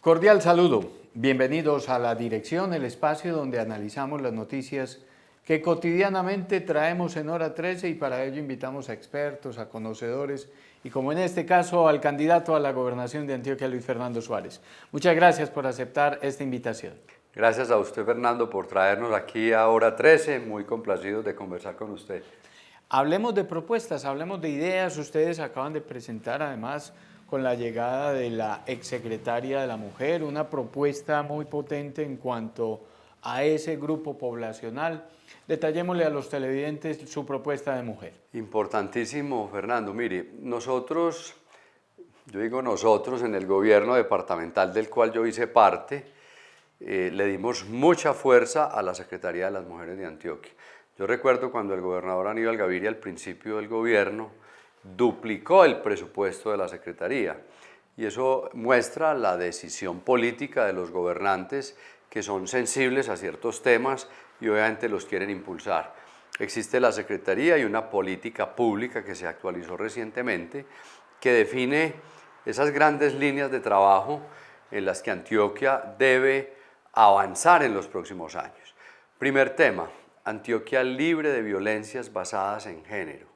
Cordial saludo, bienvenidos a La Dirección, el espacio donde analizamos las noticias que cotidianamente traemos en Hora 13 y para ello invitamos a expertos, a conocedores y como en este caso al candidato a la gobernación de Antioquia, Luis Fernando Suárez. Muchas gracias por aceptar esta invitación. Gracias a usted, Fernando, por traernos aquí a Hora 13, muy complacidos de conversar con usted. Hablemos de propuestas, hablemos de ideas. Ustedes acaban de presentar además con la llegada de la exsecretaria de la Mujer una propuesta muy potente en cuanto a ese grupo poblacional. Detallémosle a los televidentes su propuesta de mujer. Importantísimo, Fernando. Mire, nosotros, yo digo nosotros, en el gobierno departamental del cual yo hice parte, le dimos mucha fuerza a la Secretaría de las Mujeres de Antioquia. Yo recuerdo cuando el gobernador Aníbal Gaviria al principio del gobierno duplicó el presupuesto de la Secretaría y eso muestra la decisión política de los gobernantes que son sensibles a ciertos temas y obviamente los quieren impulsar. Existe la Secretaría y una política pública que se actualizó recientemente que define esas grandes líneas de trabajo en las que Antioquia debe avanzar en los próximos años. Primer tema, Antioquia libre de violencias basadas en género,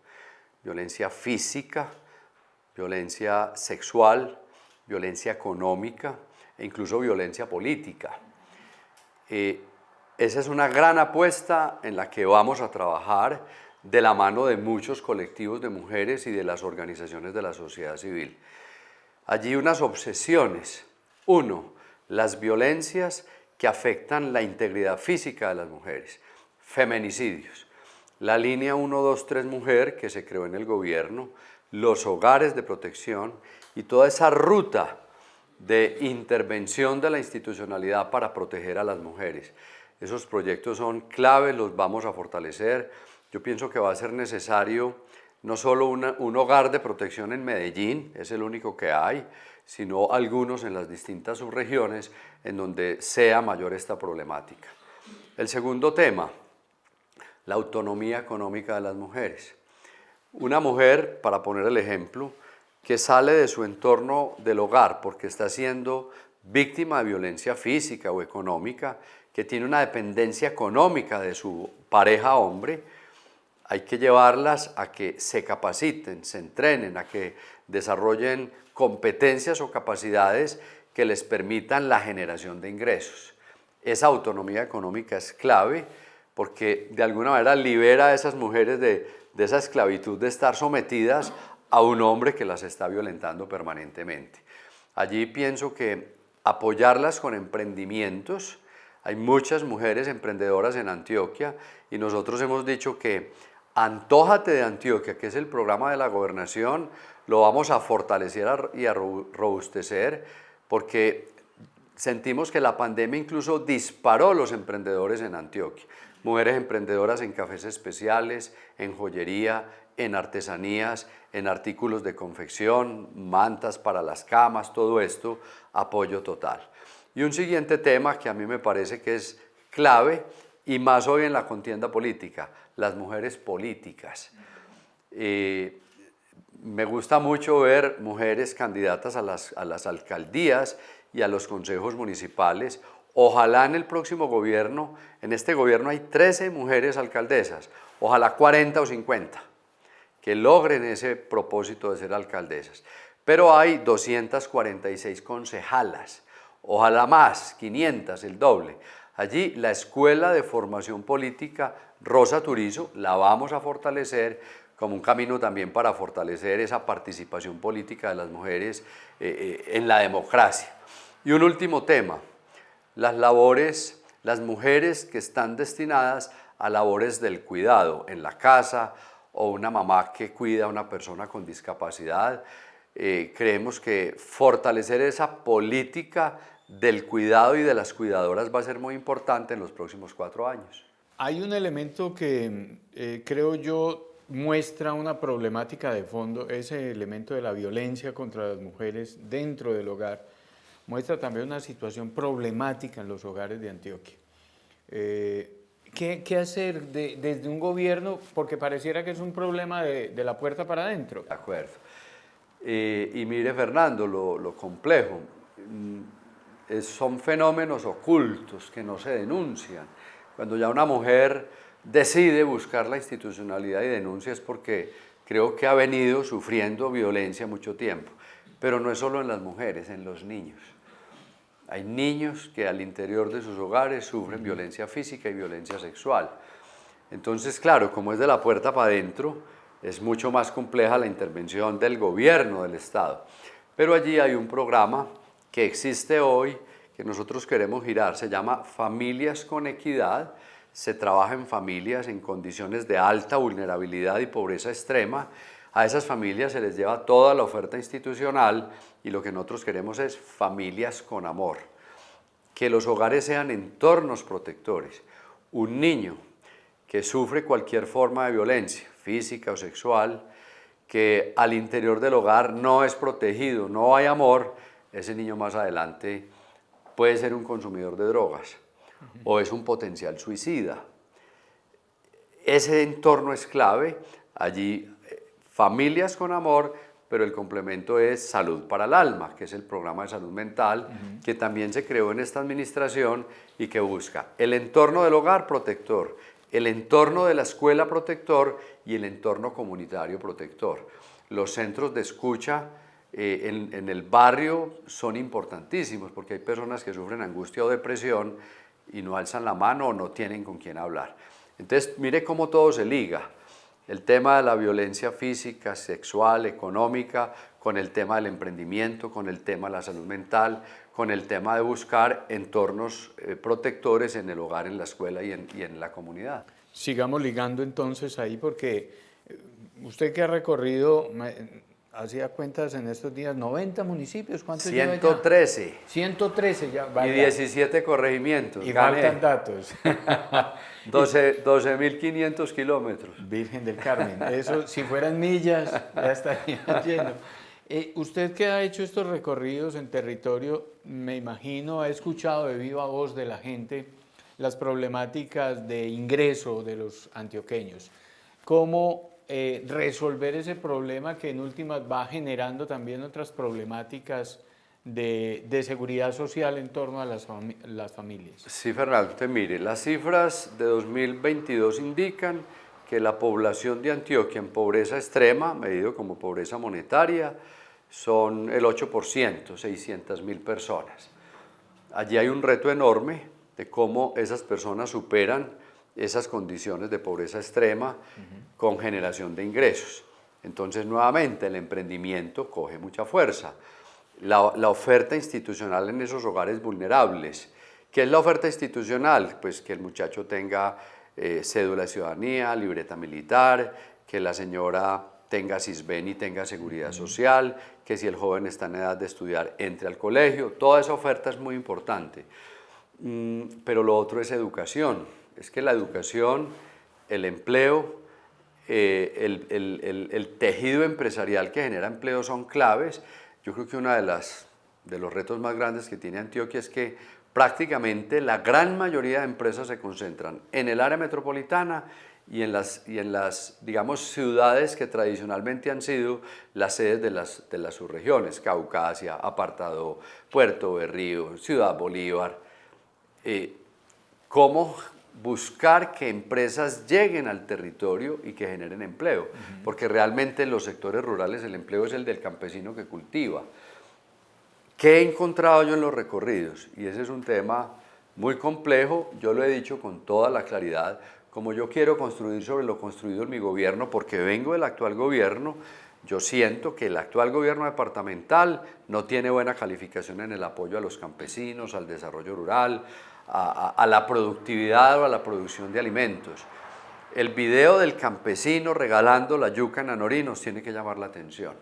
violencia física, violencia sexual, violencia económica e incluso violencia política. Esa es una gran apuesta en la que vamos a trabajar de la mano de muchos colectivos de mujeres y de las organizaciones de la sociedad civil. Allí unas obsesiones. Uno, las violencias que afectan la integridad física de las mujeres. Feminicidios, la línea 123 Mujer que se creó en el gobierno, los hogares de protección y toda esa ruta de intervención de la institucionalidad para proteger a las mujeres. Esos proyectos son clave, los vamos a fortalecer. Yo pienso que va a ser necesario no solo un hogar de protección en Medellín, es el único que hay, sino algunos en las distintas subregiones en donde sea mayor esta problemática. El segundo tema, la autonomía económica de las mujeres. Una mujer, para poner el ejemplo, que sale de su entorno del hogar porque está siendo víctima de violencia física o económica, que tiene una dependencia económica de su pareja hombre, hay que llevarlas a que se capaciten, se entrenen, a que desarrollen competencias o capacidades que les permitan la generación de ingresos. Esa autonomía económica es clave porque de alguna manera libera a esas mujeres de esa esclavitud de estar sometidas a un hombre que las está violentando permanentemente. Allí pienso que apoyarlas con emprendimientos, hay muchas mujeres emprendedoras en Antioquia y nosotros hemos dicho que Antójate de Antioquia, que es el programa de la gobernación, lo vamos a fortalecer y a robustecer porque sentimos que la pandemia incluso disparó los emprendedores en Antioquia. Mujeres emprendedoras en cafés especiales, en joyería, en artesanías, en artículos de confección, mantas para las camas, todo esto, apoyo total. Y un siguiente tema que a mí me parece que es clave y más hoy en la contienda política, las mujeres políticas. Me gusta mucho ver mujeres candidatas a las alcaldías y a los consejos municipales. Ojalá en el próximo gobierno, en este gobierno hay 13 mujeres alcaldesas, ojalá 40 o 50 que logren ese propósito de ser alcaldesas. Pero hay 246 concejalas, ojalá más, 500, el doble. Allí la Escuela de Formación Política Rosa Turizo la vamos a fortalecer como un camino también para fortalecer esa participación política de las mujeres en la democracia. Y un último tema, las labores, las mujeres que están destinadas a labores del cuidado en la casa o una mamá que cuida a una persona con discapacidad. Creemos que fortalecer esa política del cuidado y de las cuidadoras va a ser muy importante en los próximos 4 años. Hay un elemento que creo yo muestra una problemática de fondo, ese elemento de la violencia contra las mujeres dentro del hogar, muestra también una situación problemática en los hogares de Antioquia. ¿Qué hacer desde un gobierno? Porque pareciera que es un problema de la puerta para adentro. De acuerdo. Y mire, Fernando, lo complejo. son fenómenos ocultos que no se denuncian. Cuando ya una mujer decide buscar la institucionalidad y denuncia es porque creo que ha venido sufriendo violencia mucho tiempo. Pero no es solo en las mujeres, en los niños. Hay niños que al interior de sus hogares sufren violencia física y violencia sexual. Entonces, claro, como es de la puerta para adentro, es mucho más compleja la intervención del gobierno del Estado. Pero allí hay un programa que existe hoy, que nosotros queremos girar, se llama Familias con Equidad. Se trabaja en familias en condiciones de alta vulnerabilidad y pobreza extrema. A esas familias se les lleva toda la oferta institucional y lo que nosotros queremos es familias con amor, que los hogares sean entornos protectores. Un niño que sufre cualquier forma de violencia, física o sexual, que al interior del hogar no es protegido, no hay amor, ese niño más adelante puede ser un consumidor de drogas o es un potencial suicida. Ese entorno es clave, allí familias con amor, pero el complemento es Salud para el Alma, que es el programa de salud mental, que también se creó en esta administración y que busca el entorno del hogar protector, el entorno de la escuela protector y el entorno comunitario protector. Los centros de escucha en el barrio son importantísimos porque hay personas que sufren angustia o depresión y no alzan la mano o no tienen con quién hablar. Entonces, mire cómo todo se liga. El tema de la violencia física, sexual, económica, con el tema del emprendimiento, con el tema de la salud mental, con el tema de buscar entornos protectores en el hogar, en la escuela y en la comunidad. Sigamos ligando entonces ahí porque usted que ha recorrido, hacía cuentas en estos días, 90 municipios, ¿cuántos lleva ya? 113. 113 ya. Y 17 corregimientos. Y faltan datos. 12.500 kilómetros. Virgen del Carmen, eso si fueran millas ya estaría lleno. Usted que ha hecho estos recorridos en territorio, me imagino, ha escuchado de viva voz de la gente las problemáticas de ingreso de los antioqueños. ¿Cómo resolver ese problema que en últimas va generando también otras problemáticas de seguridad social en torno a las familias? Sí, Fernando, usted mire, las cifras de 2022 indican que la población de Antioquia en pobreza extrema, medido como pobreza monetaria, son el 8%, 600.000 personas. Allí hay un reto enorme de cómo esas personas superan esas condiciones de pobreza extrema con generación de ingresos. Entonces, nuevamente, el emprendimiento coge mucha fuerza. La oferta institucional en esos hogares vulnerables. ¿Qué es la oferta institucional? Pues que el muchacho tenga cédula de ciudadanía, libreta militar, que la señora tenga CISBEN y tenga seguridad social, que si el joven está en edad de estudiar entre al colegio. Toda esa oferta es muy importante. Pero lo otro es educación. Es que la educación, el empleo, el tejido empresarial que genera empleo son claves. Yo creo que uno de los retos más grandes que tiene Antioquia es que prácticamente la gran mayoría de empresas se concentran en el área metropolitana y en las digamos, ciudades que tradicionalmente han sido las sedes de las subregiones, Caucasia, Apartado, Puerto Berrío, Ciudad Bolívar. ¿Cómo buscar que empresas lleguen al territorio y que generen empleo? Porque realmente en los sectores rurales el empleo es el del campesino que cultiva. ¿Qué he encontrado yo en los recorridos? Y ese es un tema muy complejo, yo lo he dicho con toda la claridad, como yo quiero construir sobre lo construido en mi gobierno, porque vengo del actual gobierno, yo siento que el actual gobierno departamental no tiene buena calificación en el apoyo a los campesinos, al desarrollo rural, a la productividad o a la producción de alimentos. El video del campesino regalando la yuca en Anorí nos tiene que llamar la atención.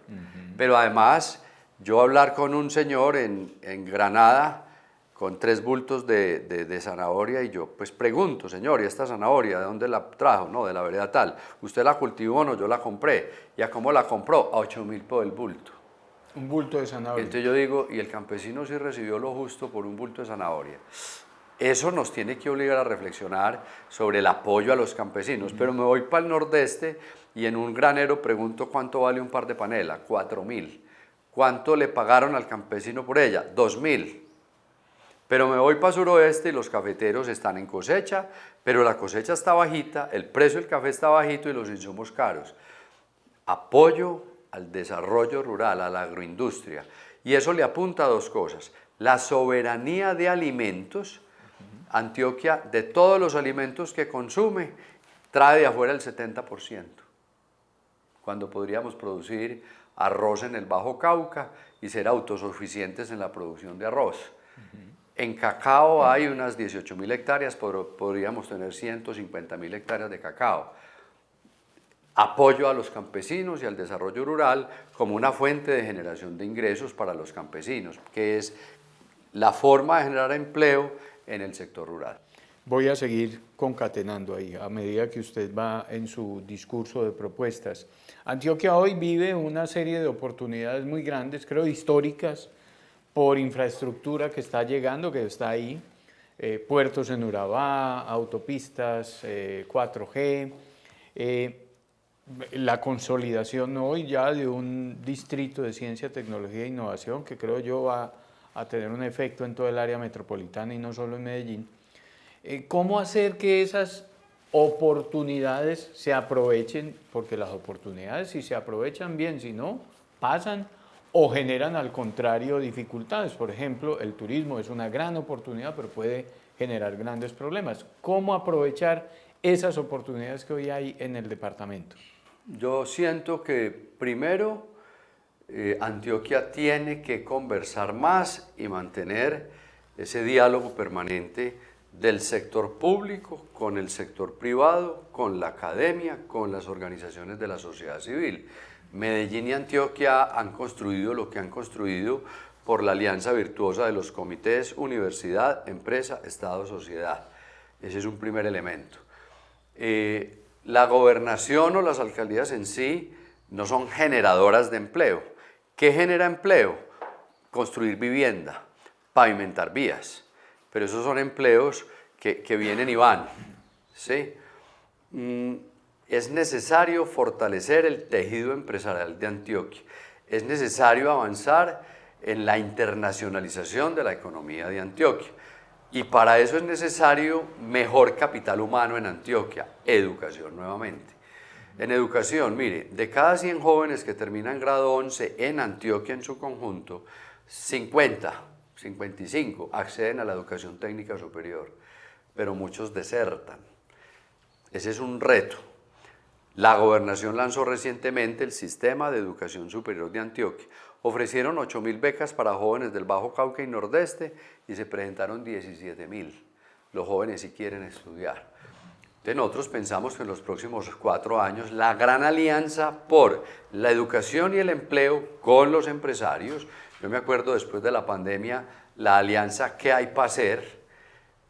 Pero además, yo hablar con un señor en Granada con 3 bultos de zanahoria y yo pues pregunto, señor, ¿y esta zanahoria de dónde la trajo? No, de la vereda tal. ¿Usted la cultivó? No, yo la compré. ¿Y a cómo la compró? A 8.000 por el bulto. Un bulto de zanahoria. Entonces yo digo, ¿y el campesino sí recibió lo justo por un bulto de zanahoria? Eso nos tiene que obligar a reflexionar sobre el apoyo a los campesinos. Pero me voy para el nordeste y en un granero pregunto cuánto vale un par de panela, 4.000. ¿Cuánto le pagaron al campesino por ella? 2.000. Pero me voy para suroeste y los cafeteros están en cosecha, pero la cosecha está bajita, el precio del café está bajito y los insumos caros. Apoyo al desarrollo rural, a la agroindustria. Y eso le apunta a dos cosas. La soberanía de alimentos. Antioquia, de todos los alimentos que consume, trae de afuera el 70%. Cuando podríamos producir arroz en el Bajo Cauca y ser autosuficientes en la producción de arroz. En cacao hay unas 18.000 hectáreas, podríamos tener 150.000 hectáreas de cacao. Apoyo a los campesinos y al desarrollo rural como una fuente de generación de ingresos para los campesinos, que es la forma de generar empleo en el sector rural. Voy a seguir concatenando ahí a medida que usted va en su discurso de propuestas. Antioquia hoy vive una serie de oportunidades muy grandes, creo históricas, por infraestructura que está llegando, que está ahí, puertos en Urabá, autopistas, 4G, la consolidación hoy ya de un distrito de ciencia, tecnología e innovación que creo yo va a tener un efecto en todo el área metropolitana y no solo en Medellín. ¿Cómo hacer que esas oportunidades se aprovechen? Porque las oportunidades, si se aprovechan bien, si no, pasan o generan al contrario dificultades. Por ejemplo, el turismo es una gran oportunidad, pero puede generar grandes problemas. ¿Cómo aprovechar esas oportunidades que hoy hay en el departamento? Yo siento que primero Antioquia tiene que conversar más y mantener ese diálogo permanente del sector público con el sector privado, con la academia, con las organizaciones de la sociedad civil. Medellín y Antioquia han construido lo que han construido por la alianza virtuosa de los comités universidad, empresa, Estado, sociedad. Ese es un primer elemento. La gobernación o las alcaldías en sí no son generadoras de empleo. ¿Qué genera empleo? Construir vivienda, pavimentar vías, pero esos son empleos que vienen y van, ¿sí? Es necesario fortalecer el tejido empresarial de Antioquia, es necesario avanzar en la internacionalización de la economía de Antioquia y para eso es necesario mejor capital humano en Antioquia, educación nuevamente. En educación, mire, de cada 100 jóvenes que terminan grado 11 en Antioquia en su conjunto, 55 acceden a la educación técnica superior, pero muchos desertan. Ese es un reto. La gobernación lanzó recientemente el Sistema de Educación Superior de Antioquia. Ofrecieron 8.000 becas para jóvenes del Bajo Cauca y Nordeste y se presentaron 17.000. Los jóvenes sí quieren estudiar. Entonces nosotros pensamos que en los próximos 4 años la gran alianza por la educación y el empleo con los empresarios, yo me acuerdo después de la pandemia, la alianza que hay para hacer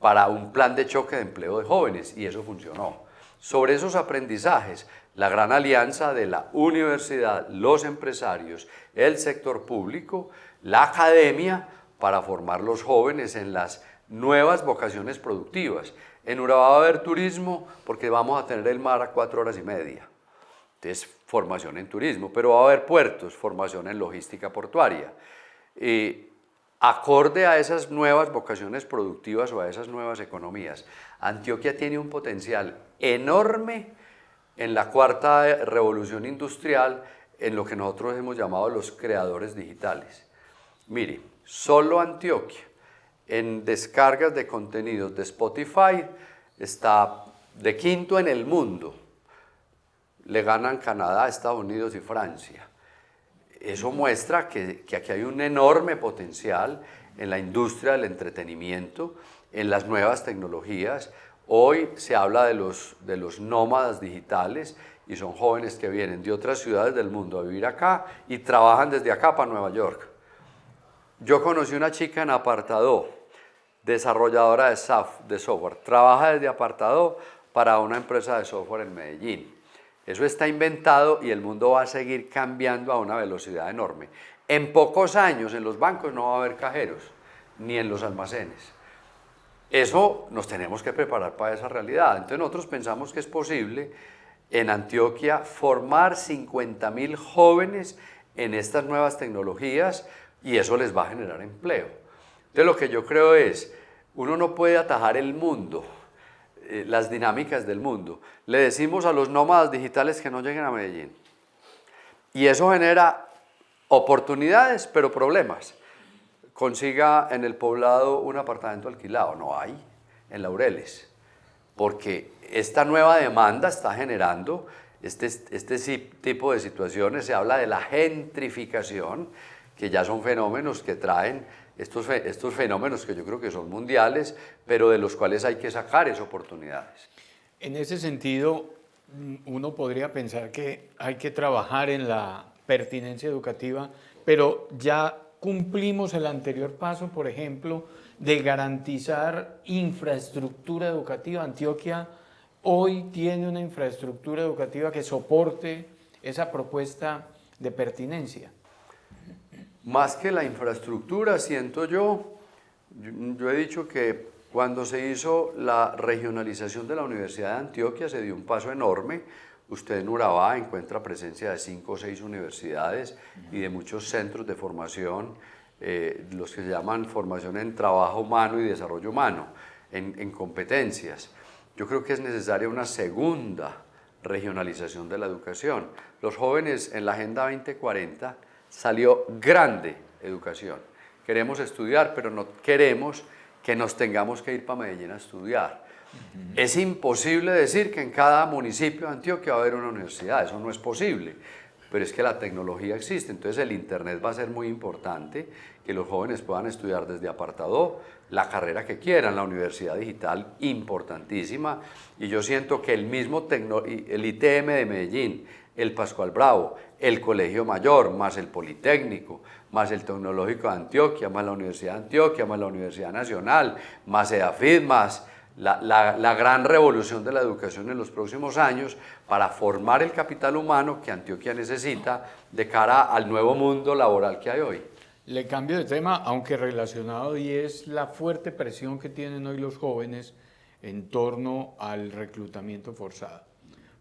para un plan de choque de empleo de jóvenes y eso funcionó. Sobre esos aprendizajes, la gran alianza de la universidad, los empresarios, el sector público, la academia para formar los jóvenes en las nuevas vocaciones productivas. En Urabá va a haber turismo porque vamos a tener el mar a 4 horas y media. Entonces, formación en turismo, pero va a haber puertos, formación en logística portuaria. Acorde a esas nuevas vocaciones productivas o a esas nuevas economías, Antioquia tiene un potencial enorme en la cuarta revolución industrial, en lo que nosotros hemos llamado los creadores digitales. Mire, solo Antioquia, en descargas de contenidos de Spotify, está de quinto en el mundo. Le ganan Canadá, Estados Unidos y Francia. Eso muestra que aquí hay un enorme potencial en la industria del entretenimiento, en las nuevas tecnologías. Hoy se habla de los nómadas digitales y son jóvenes que vienen de otras ciudades del mundo a vivir acá y trabajan desde acá para Nueva York. Yo conocí una chica en Apartado, desarrolladora de software, trabaja desde Apartado para una empresa de software en Medellín. Eso está inventado y el mundo va a seguir cambiando a una velocidad enorme. En pocos años en los bancos no va a haber cajeros, ni en los almacenes. Eso nos tenemos que preparar para esa realidad. Entonces nosotros pensamos que es posible en Antioquia formar 50.000 jóvenes en estas nuevas tecnologías y eso les va a generar empleo. Entonces lo que yo creo es, uno no puede atajar el mundo, las dinámicas del mundo. Le decimos a los nómadas digitales que no lleguen a Medellín. Y eso genera oportunidades, pero problemas. Consiga en el Poblado un apartamento alquilado, no hay, en Laureles, porque esta nueva demanda está generando este tipo de situaciones. Se habla de la gentrificación, que ya son fenómenos que traen estos fenómenos que yo creo que son mundiales, pero de los cuales hay que sacar esas oportunidades. En ese sentido, uno podría pensar que hay que trabajar en la pertinencia educativa, pero ya cumplimos el anterior paso, por ejemplo, de garantizar infraestructura educativa. Antioquia hoy tiene una infraestructura educativa que soporte esa propuesta de pertinencia. Más que la infraestructura, siento yo he dicho que cuando se hizo la regionalización de la Universidad de Antioquia se dio un paso enorme. Usted en Urabá encuentra presencia de 5 o 6 universidades y de muchos centros de formación, los que se llaman formación en trabajo humano y desarrollo humano, en competencias. Yo creo que es necesaria una segunda regionalización de la educación. Los jóvenes en la Agenda 2040 salió grande educación. Queremos estudiar, pero no queremos que nos tengamos que ir para Medellín a estudiar. Es imposible decir que en cada municipio de Antioquia va a haber una universidad, eso no es posible, pero es que la tecnología existe, entonces el internet va a ser muy importante, que los jóvenes puedan estudiar desde apartado la carrera que quieran, la universidad digital importantísima, y yo siento que el mismo el ITM de Medellín, el Pascual Bravo, el Colegio Mayor, más el Politécnico, más el Tecnológico de Antioquia, más la Universidad de Antioquia, más la Universidad Nacional, más EDAFID, más la gran revolución de la educación en los próximos años para formar el capital humano que Antioquia necesita de cara al nuevo mundo laboral que hay hoy. Le cambio de tema, aunque relacionado, y es la fuerte presión que tienen hoy los jóvenes en torno al reclutamiento forzado.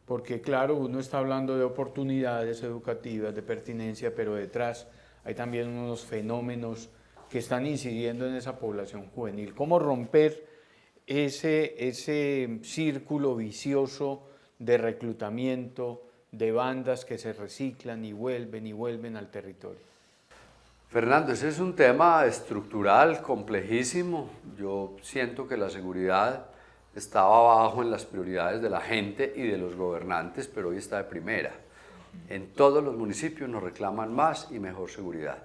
Porque claro, uno está hablando de oportunidades educativas, de pertinencia, pero detrás hay también unos fenómenos que están incidiendo en esa población juvenil. ¿Cómo romper ese círculo vicioso de reclutamiento, de bandas que se reciclan y vuelven al territorio? Fernando, ese es un tema estructural, complejísimo. Yo siento que la seguridad estaba abajo en las prioridades de la gente y de los gobernantes, pero hoy está de primera. En todos los municipios nos reclaman más y mejor seguridad.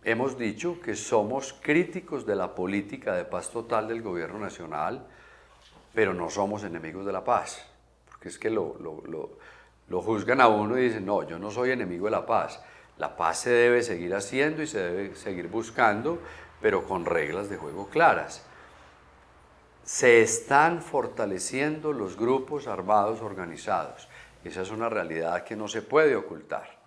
Hemos dicho que somos críticos de la política de paz total del gobierno nacional, pero no somos enemigos de la paz, porque es que lo juzgan a uno y dicen, no, yo no soy enemigo de la paz. La paz se debe seguir haciendo y se debe seguir buscando, pero con reglas de juego claras. Se están fortaleciendo los grupos armados organizados. Esa es una realidad que no se puede ocultar.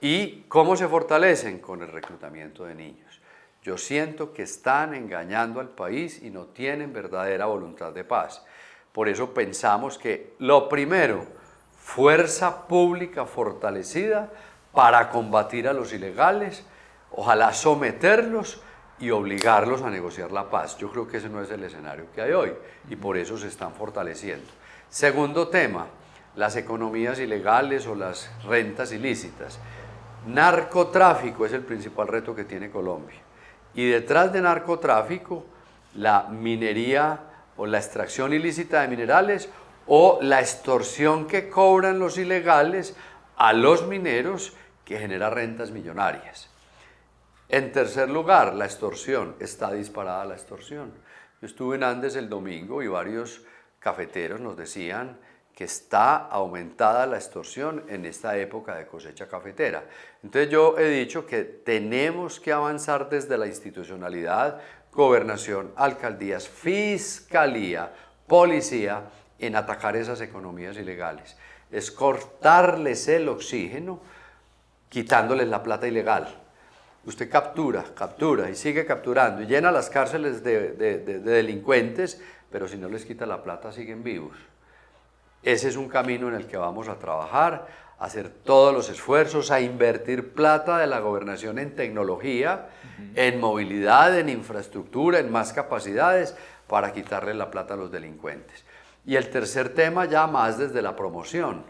¿Y cómo se fortalecen? Con el reclutamiento de niños. Yo siento que están engañando al país y no tienen verdadera voluntad de paz. Por eso pensamos que lo primero, fuerza pública fortalecida para combatir a los ilegales, ojalá someterlos y obligarlos a negociar la paz. Yo creo que ese no es el escenario que hay hoy y por eso se están fortaleciendo. Segundo tema, las economías ilegales o las rentas ilícitas. Narcotráfico es el principal reto que tiene Colombia. Y detrás de narcotráfico, la minería o la extracción ilícita de minerales o la extorsión que cobran los ilegales a los mineros que genera rentas millonarias. En tercer lugar, la extorsión. Está disparada la extorsión. Yo estuve en Andes el domingo y varios cafeteros nos decían que está aumentada la extorsión en esta época de cosecha cafetera. Entonces yo he dicho que tenemos que avanzar desde la institucionalidad, gobernación, alcaldías, fiscalía, policía, en atacar esas economías ilegales. Es cortarles el oxígeno, quitándoles la plata ilegal. Usted captura y sigue capturando y llena las cárceles de delincuentes, pero si no les quita la plata siguen vivos. Ese es un camino en el que vamos a trabajar, a hacer todos los esfuerzos, a invertir plata de la gobernación en tecnología, en movilidad, en infraestructura, en más capacidades, para quitarle la plata a los delincuentes. Y el tercer tema ya más desde la promoción.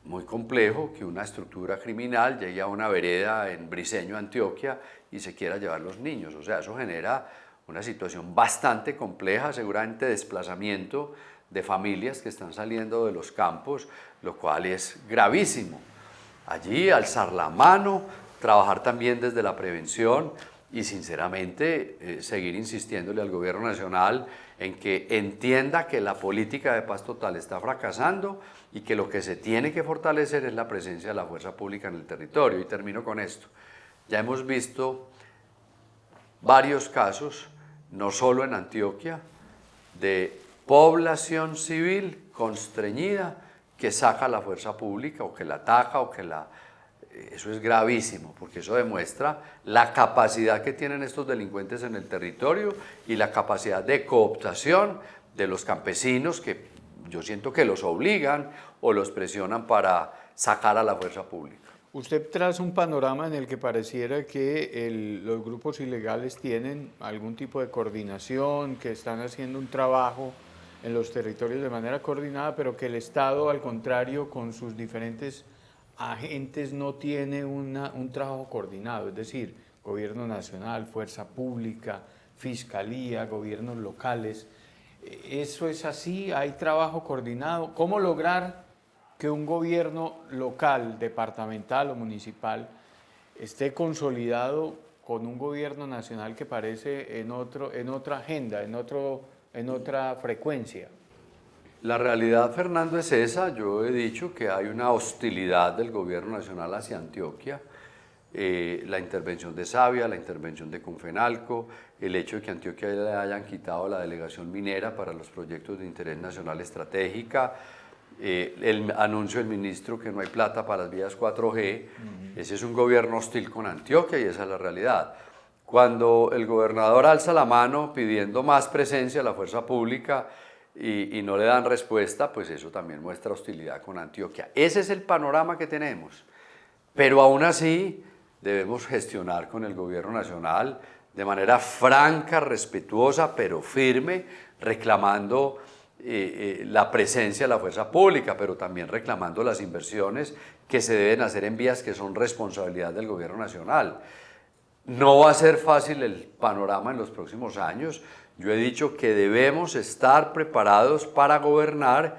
Muy complejo que una estructura criminal llegue a una vereda en Briceño, Antioquia, y se quiera llevar los niños. O sea, eso genera una situación bastante compleja, seguramente desplazamiento de familias que están saliendo de los campos, lo cual es gravísimo. Allí alzar la mano, trabajar también desde la prevención y sinceramente seguir insistiéndole al gobierno nacional en que entienda que la política de paz total está fracasando y que lo que se tiene que fortalecer es la presencia de la fuerza pública en el territorio. Y termino con esto. Ya hemos visto varios casos, no solo en Antioquia, de población civil constreñida que saca a la fuerza pública o que la ataca o que la... Eso es gravísimo, porque eso demuestra la capacidad que tienen estos delincuentes en el territorio y la capacidad de cooptación de los campesinos que yo siento que los obligan o los presionan para sacar a la fuerza pública. Usted traza un panorama en el que pareciera que los grupos ilegales tienen algún tipo de coordinación, que están haciendo un trabajo en los territorios de manera coordinada, pero que el Estado, al contrario, con sus diferentes agentes no tiene un trabajo coordinado, es decir, gobierno nacional, fuerza pública, fiscalía, gobiernos locales. ¿Eso es así? ¿Hay trabajo coordinado? ¿Cómo lograr que un gobierno local, departamental o municipal esté consolidado con un gobierno nacional que parece en otra agenda, en otra frecuencia? La realidad, Fernando, es esa. Yo he dicho que hay una hostilidad del gobierno nacional hacia Antioquia. La intervención de Savia, la intervención de Confenalco, el hecho de que a Antioquia le hayan quitado la delegación minera para los proyectos de interés nacional estratégica, el anuncio del ministro que no hay plata para las vías 4G, ese es un gobierno hostil con Antioquia y esa es la realidad. Cuando el gobernador alza la mano pidiendo más presencia de la fuerza pública y no le dan respuesta, pues eso también muestra hostilidad con Antioquia. Ese es el panorama que tenemos, pero aún así debemos gestionar con el gobierno nacional de manera franca, respetuosa, pero firme, reclamando la presencia de la fuerza pública, pero también reclamando las inversiones que se deben hacer en vías que son responsabilidad del gobierno nacional. No va a ser fácil el panorama en los próximos años. Yo he dicho que debemos estar preparados para gobernar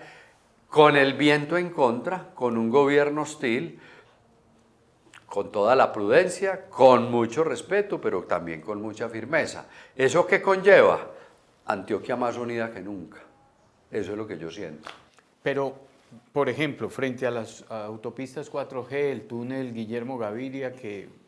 con el viento en contra, con un gobierno hostil, con toda la prudencia, con mucho respeto, pero también con mucha firmeza. ¿Eso qué conlleva? Antioquia más unida que nunca. Eso es lo que yo siento. Pero, por ejemplo, frente a las autopistas 4G, el túnel Guillermo Gaviria,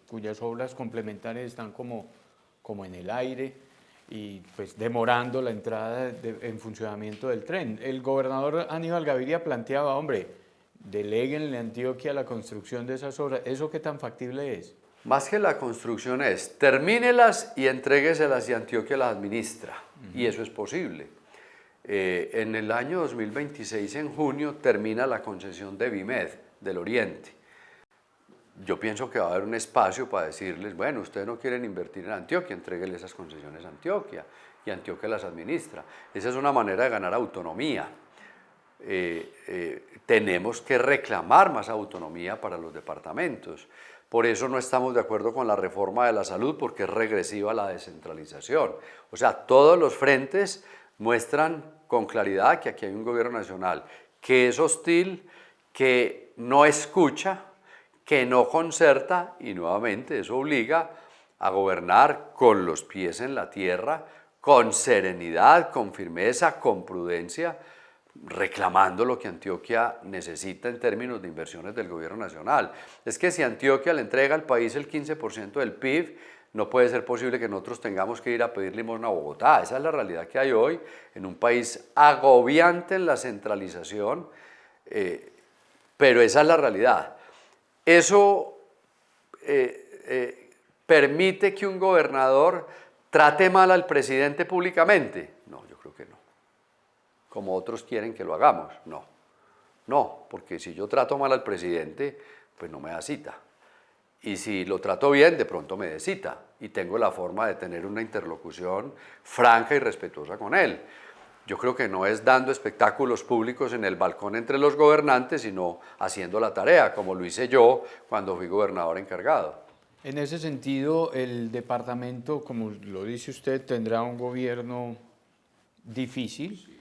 cuyas obras complementarias están como en el aire y pues demorando la entrada en funcionamiento del tren. El gobernador Aníbal Gaviria planteaba, hombre, deléguenle a Antioquia la construcción de esas obras. ¿Eso qué tan factible es? Más que la construcción es, termínelas y entrégueselas y Antioquia las administra. Y eso es posible. En el año 2026, en junio, termina la concesión de Vimed, del Oriente. Yo pienso que va a haber un espacio para decirles, bueno, ustedes no quieren invertir en Antioquia, entréguenle esas concesiones a Antioquia y Antioquia las administra. Esa es una manera de ganar autonomía. Tenemos que reclamar más autonomía para los departamentos. Por eso no estamos de acuerdo con la reforma de la salud, porque es regresiva la descentralización. O sea, todos los frentes muestran con claridad que aquí hay un gobierno nacional que es hostil, que no escucha, que no concerta y nuevamente eso obliga a gobernar con los pies en la tierra, con serenidad, con firmeza, con prudencia, reclamando lo que Antioquia necesita en términos de inversiones del gobierno nacional. Es que si Antioquia le entrega al país el 15% del PIB, no puede ser posible que nosotros tengamos que ir a pedir limosna a Bogotá. Esa es la realidad que hay hoy en un país agobiante en la centralización, pero esa es la realidad. ¿Eso permite que un gobernador trate mal al presidente públicamente? No, yo creo que no. como otros quieren que lo hagamos. No, porque si yo trato mal al presidente, pues no me da cita. Y si lo trato bien, de pronto me dé cita. Y tengo la forma de tener una interlocución franca y respetuosa con él. Yo creo que no es dando espectáculos públicos en el balcón entre los gobernantes, sino haciendo la tarea, como lo hice yo cuando fui gobernador encargado. En ese sentido, el departamento, como lo dice usted, tendrá un gobierno difícil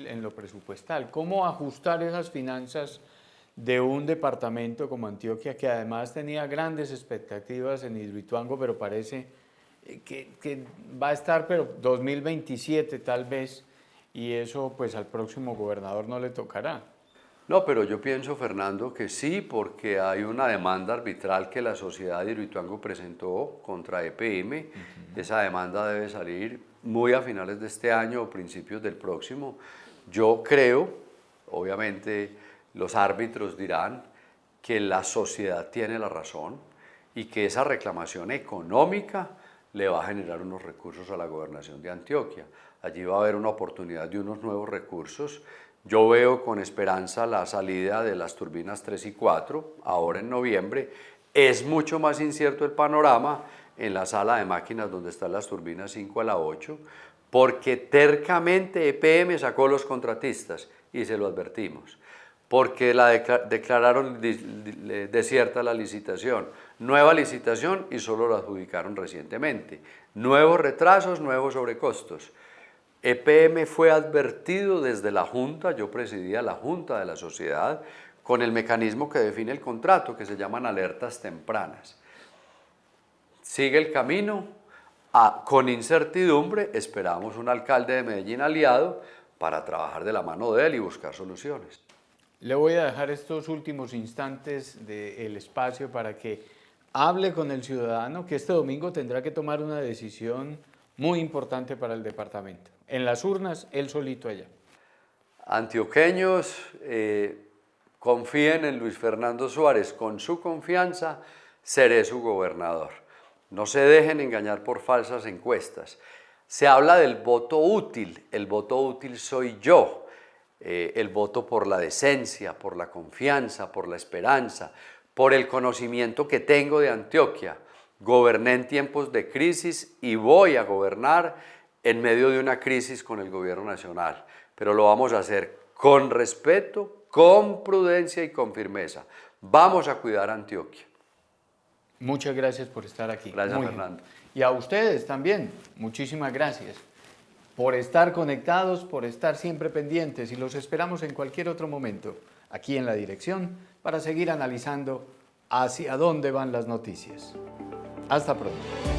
en lo presupuestal. ¿Cómo ajustar esas finanzas de un departamento como Antioquia, que además tenía grandes expectativas en Hidroituango, pero parece que va a estar, pero 2027 tal vez, y eso pues al próximo gobernador no le tocará? No, pero yo pienso, Fernando, que sí, porque hay una demanda arbitral que la sociedad de Hidroituango presentó contra EPM. Esa demanda debe salir muy a finales de este año o principios del próximo. Yo creo, obviamente los árbitros dirán que la sociedad tiene la razón y que esa reclamación económica le va a generar unos recursos a la gobernación de Antioquia. Allí va a haber una oportunidad de unos nuevos recursos. Yo veo con esperanza la salida de las turbinas 3 y 4, ahora en noviembre. Es mucho más incierto el panorama en la sala de máquinas donde están las turbinas 5 a la 8, porque tercamente EPM sacó los contratistas y se lo advertimos, porque declararon desierta la licitación, nueva licitación y solo la adjudicaron recientemente. Nuevos retrasos, nuevos sobrecostos. EPM fue advertido desde la Junta, yo presidía la Junta de la Sociedad, con el mecanismo que define el contrato, que se llaman alertas tempranas. Sigue el camino, con incertidumbre, esperamos un alcalde de Medellín aliado para trabajar de la mano de él y buscar soluciones. Le voy a dejar estos últimos instantes del espacio para que hable con el ciudadano que este domingo tendrá que tomar una decisión muy importante para el departamento. En las urnas, él solito allá. Antioqueños, confíen en Luis Fernando Suárez. Con su confianza, seré su gobernador. No se dejen engañar por falsas encuestas. Se habla del voto útil. El voto útil soy yo. El voto por la decencia, por la confianza, por la esperanza, por el conocimiento que tengo de Antioquia. Goberné en tiempos de crisis y voy a gobernar en medio de una crisis con el gobierno nacional, pero lo vamos a hacer con respeto, con prudencia y con firmeza. Vamos a cuidar a Antioquia. Muchas gracias por estar aquí. Gracias, Fernando. Y a ustedes también, muchísimas gracias por estar conectados, por estar siempre pendientes, y los esperamos en cualquier otro momento aquí en La Dirección para seguir analizando hacia dónde van las noticias. Hasta pronto.